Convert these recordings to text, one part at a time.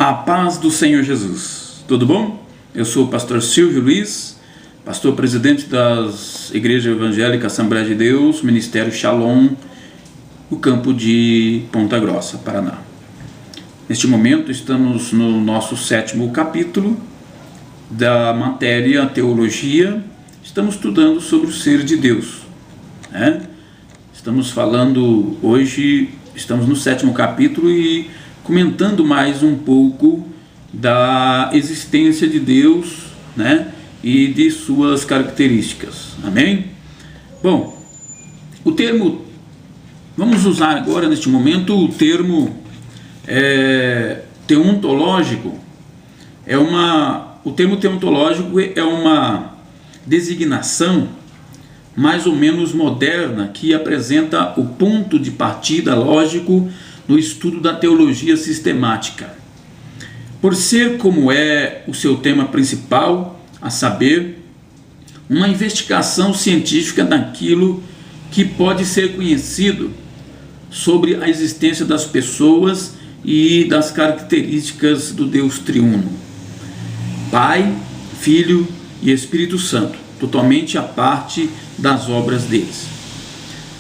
A paz do Senhor Jesus. Tudo bom? Eu sou o pastor Silvio Luiz, pastor presidente das Igrejas Evangélicas Assembleia de Deus, Ministério Shalom, no campo de Ponta Grossa, Paraná. Neste momento estamos no nosso 7º capítulo da matéria Teologia. Estamos estudando sobre o ser de Deus, né? Estamos falando hoje, estamos no 7º capítulo e comentando mais um pouco da existência de Deus, né, e de suas características. Amém? Bom, o termo, vamos usar agora neste momento o termo teontológico. O termo teontológico é uma designação mais ou menos moderna que apresenta o ponto de partida lógico no estudo da teologia sistemática. Por ser como é o seu tema principal, a saber, uma investigação científica daquilo que pode ser conhecido sobre a existência das pessoas e das características do Deus triuno, Pai, Filho e Espírito Santo, totalmente à parte das obras deles.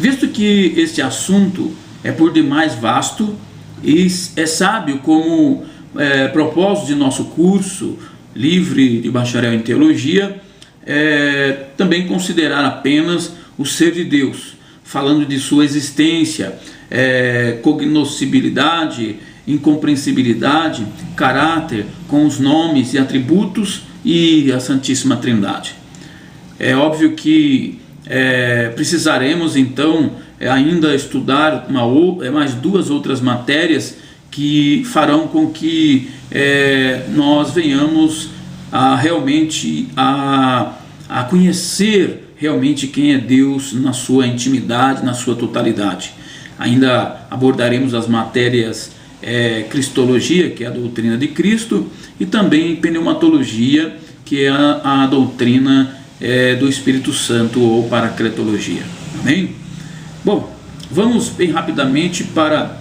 Visto que este assunto é por demais vasto e é sábio como propósito de nosso curso livre de bacharel em teologia, também considerar apenas o ser de Deus, falando de sua existência, cognoscibilidade, incompreensibilidade, caráter, com os nomes e atributos e a Santíssima Trindade. É óbvio que precisaremos então ainda estudar mais 2 outras matérias que farão com que nós venhamos realmente a conhecer realmente quem é Deus na sua intimidade, na sua totalidade. Ainda abordaremos as matérias Cristologia, que é a doutrina de Cristo, e também pneumatologia, que é a doutrina do Espírito Santo, ou paracletologia. Amém? Bom, vamos bem rapidamente para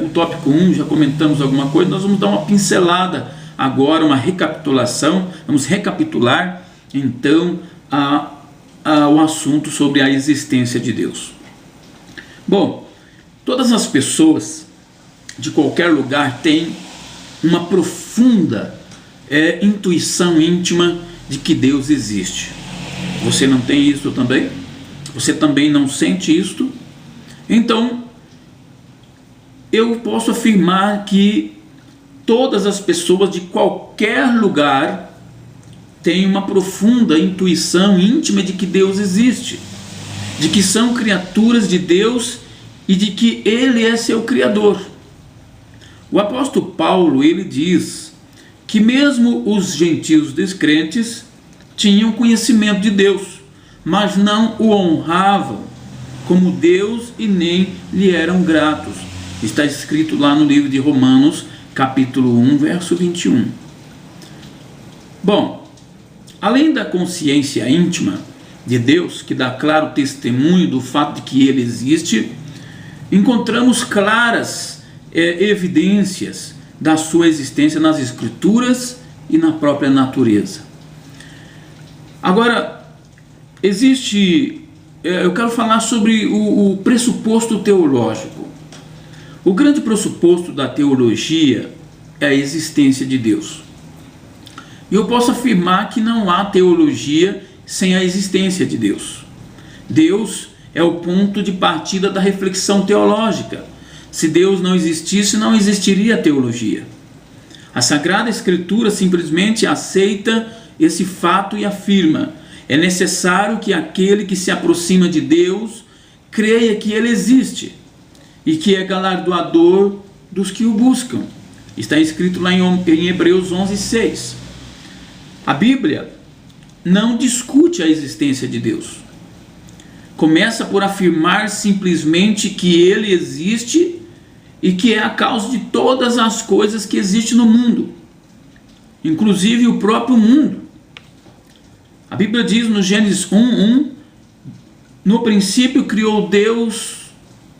o tópico 1, já comentamos alguma coisa, nós vamos dar uma pincelada agora, uma recapitulação, vamos recapitular então o assunto sobre a existência de Deus. Bom, todas as pessoas de qualquer lugar têm uma profunda intuição íntima de que Deus existe. Você não tem isso também? Você também não sente isto? Então, eu posso afirmar que todas as pessoas de qualquer lugar têm uma profunda intuição íntima de que Deus existe, de que são criaturas de Deus e de que Ele é seu Criador. O apóstolo Paulo, ele diz que mesmo os gentios descrentes tinham conhecimento de Deus, mas não o honravam como Deus e nem lhe eram gratos. Está escrito lá no livro de Romanos, capítulo 1, verso 21. Bom, além da consciência íntima de Deus, que dá claro testemunho do fato de que Ele existe, encontramos claras evidências da sua existência nas Escrituras e na própria natureza. Agora, eu quero falar sobre o pressuposto teológico. O grande pressuposto da teologia é a existência de Deus. E eu posso afirmar que não há teologia sem a existência de Deus. Deus é o ponto de partida da reflexão teológica. Se Deus não existisse, não existiria teologia. A Sagrada Escritura simplesmente aceita esse fato e afirma: é necessário que aquele que se aproxima de Deus creia que Ele existe e que é galardoador dos que o buscam. Está escrito lá em Hebreus 11:6. A Bíblia não discute a existência de Deus. Começa por afirmar simplesmente que Ele existe e que é a causa de todas as coisas que existem no mundo, inclusive o próprio mundo. A Bíblia diz no Gênesis 1:1: no princípio criou Deus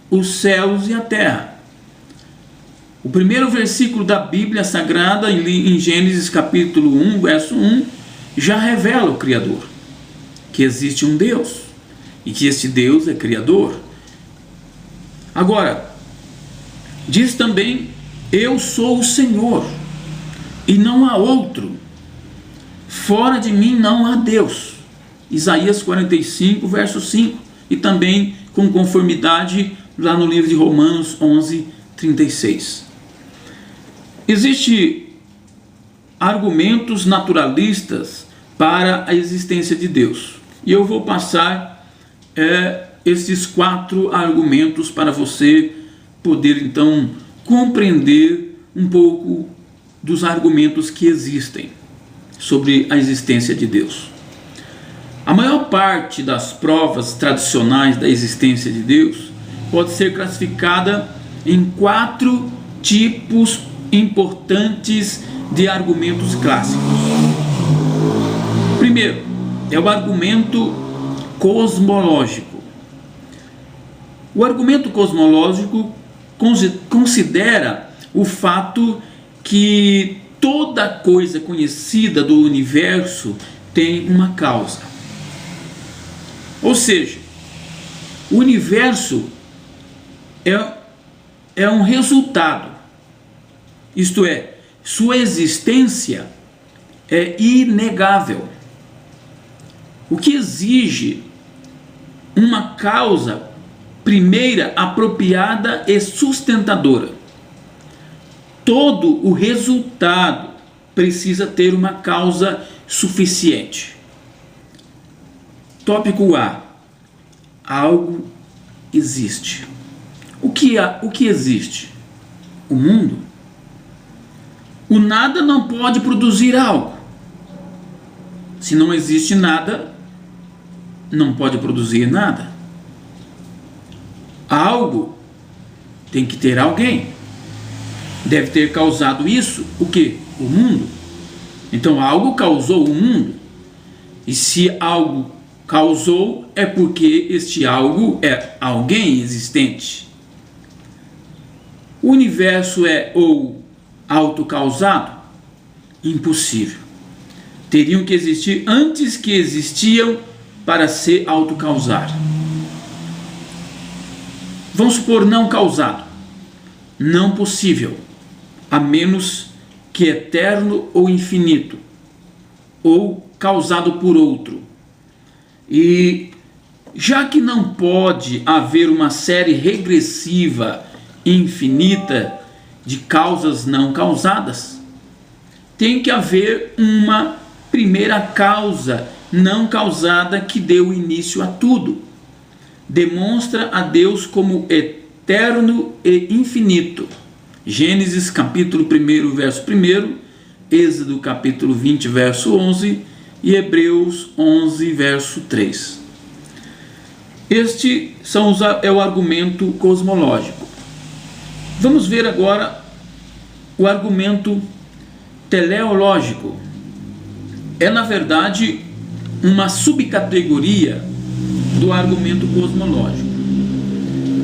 os céus e a terra. O primeiro versículo da Bíblia Sagrada, em Gênesis capítulo 1, verso 1, já revela o Criador, que existe um Deus e que este Deus é Criador. Agora, diz também: eu sou o Senhor e não há outro, fora de mim não há Deus. Isaías 45, verso 5, e também com conformidade lá no livro de Romanos 11, 36. Existem argumentos naturalistas para a existência de Deus, e eu vou passar esses 4 argumentos para você poder então compreender um pouco dos argumentos que existem sobre a existência de Deus. A maior parte das provas tradicionais da existência de Deus pode ser classificada em 4 tipos importantes de argumentos clássicos. Primeiro, é o argumento cosmológico. O argumento cosmológico considera o fato que toda coisa conhecida do universo tem uma causa. Ou seja, o universo é um resultado, isto é, sua existência é inegável, o que exige uma causa primeira, apropriada e sustentadora. Todo o resultado precisa ter uma causa suficiente. Tópico A: algo existe. O que existe? O mundo. O nada não pode produzir algo. Se não existe nada, não pode produzir nada. Algo tem que ter alguém. Deve ter causado isso, o quê? O mundo. Então algo causou o mundo. E se algo causou, é porque este algo é alguém existente. O universo é ou autocausado? Impossível. Teriam que existir antes que existiam para se autocausar. Vamos supor não causado. Não possível, a menos que eterno ou infinito, ou causado por outro. E já que não pode haver uma série regressiva infinita de causas não causadas, tem que haver uma primeira causa não causada que deu início a tudo. Demonstra a Deus como eterno e infinito. Gênesis capítulo 1, verso 1, Êxodo capítulo 20, verso 11 e Hebreus 11, verso 3. Este é o argumento cosmológico. Vamos ver agora o argumento teleológico. É, na verdade, uma subcategoria do argumento cosmológico.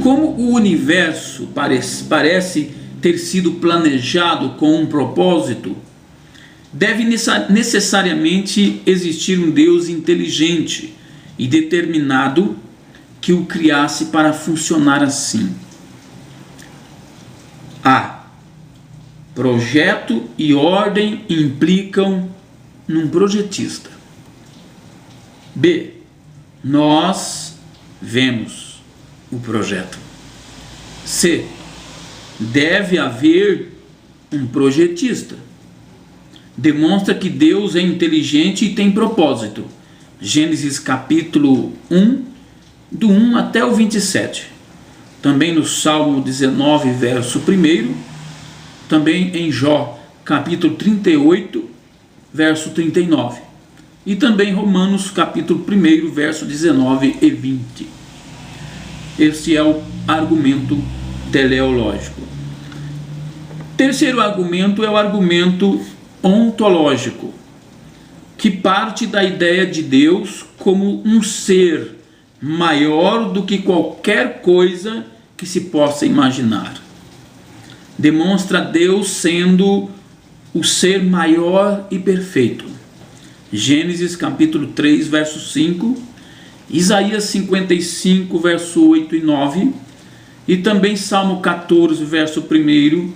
Como o universo parece ter sido planejado com um propósito, deve necessariamente existir um Deus inteligente e determinado que o criasse para funcionar assim. A. Projeto e ordem implicam num projetista. B. Nós vemos o projeto. C. Deve haver um projetista. Demonstra que Deus é inteligente e tem propósito. Gênesis capítulo 1, do 1 até o 27. Também no Salmo 19, verso 1. Também em Jó, capítulo 38, verso 39. E também Romanos, capítulo 1, verso 19 e 20. Este é o argumento teleológico. Terceiro argumento é o argumento ontológico, que parte da ideia de Deus como um ser maior do que qualquer coisa que se possa imaginar. demonstra Deus sendo o ser maior e perfeito. Gênesis capítulo 3, verso 5, Isaías 55, verso 8 e 9, e também Salmo 14, verso 1,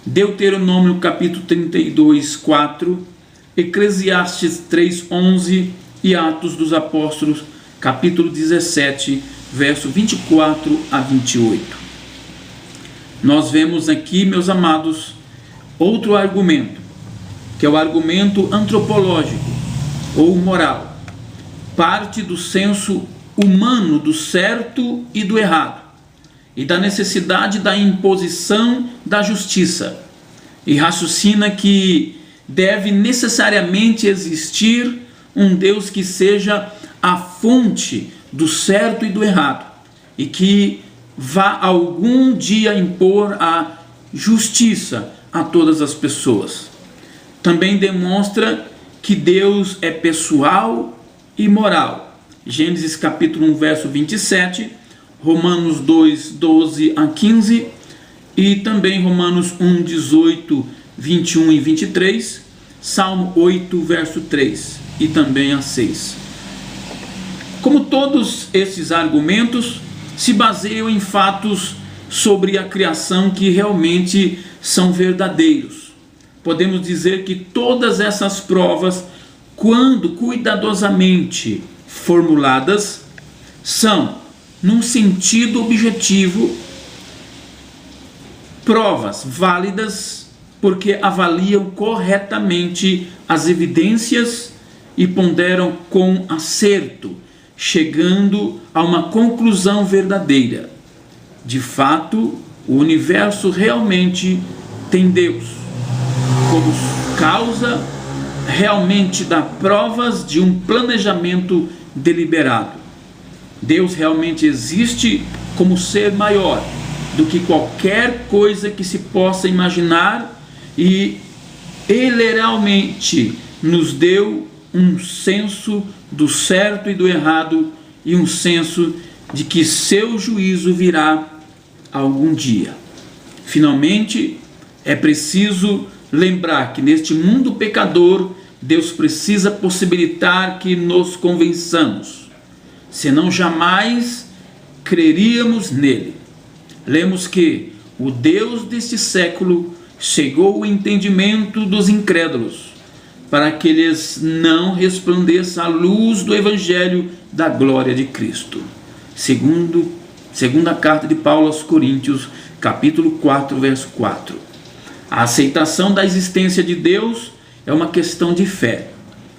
Deuteronômio capítulo 32, 4, Eclesiastes 3, 11 e Atos dos Apóstolos capítulo 17, verso 24 a 28. Nós vemos aqui, meus amados, outro argumento, que é o argumento antropológico ou moral. Parte do senso humano do certo e do errado, e da necessidade da imposição da justiça, e raciocina que deve necessariamente existir um Deus que seja a fonte do certo e do errado, e que vá algum dia impor a justiça a todas as pessoas. Também demonstra que Deus é pessoal e moral. Gênesis capítulo 1, verso 27, Romanos 2, 12 a 15, e também Romanos 1, 18, 21 e 23, Salmo 8, verso 3 e também a 6. Como todos esses argumentos se baseiam em fatos sobre a criação que realmente são verdadeiros, podemos dizer que todas essas provas, quando cuidadosamente formuladas, são, num sentido objetivo, provas válidas, porque avaliam corretamente as evidências e ponderam com acerto, chegando a uma conclusão verdadeira. De fato, o universo realmente tem Deus como causa realmente dá provas de um planejamento deliberado. Deus realmente existe como ser maior do que qualquer coisa que se possa imaginar, e Ele realmente nos deu um senso do certo e do errado, e um senso de que seu juízo virá algum dia. Finalmente, é preciso lembrar que neste mundo pecador, Deus precisa possibilitar que nos convençamos, senão jamais creríamos nele. Lemos que o Deus deste século cegou o entendimento dos incrédulos, para que lhes não resplandeça a luz do Evangelho da glória de Cristo. Segunda carta de Paulo aos Coríntios, capítulo 4, verso 4. A aceitação da existência de Deus é uma questão de fé,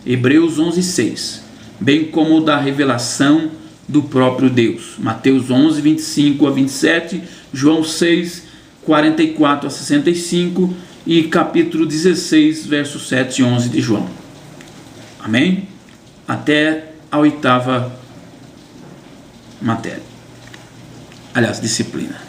Hebreus 11, 6, bem como da revelação do próprio Deus, Mateus 11, 25 a 27, João 6, 44 a 65 e capítulo 16, versos 7 e 11 de João. Amém? Até a 8ª matéria. Aliás, disciplina.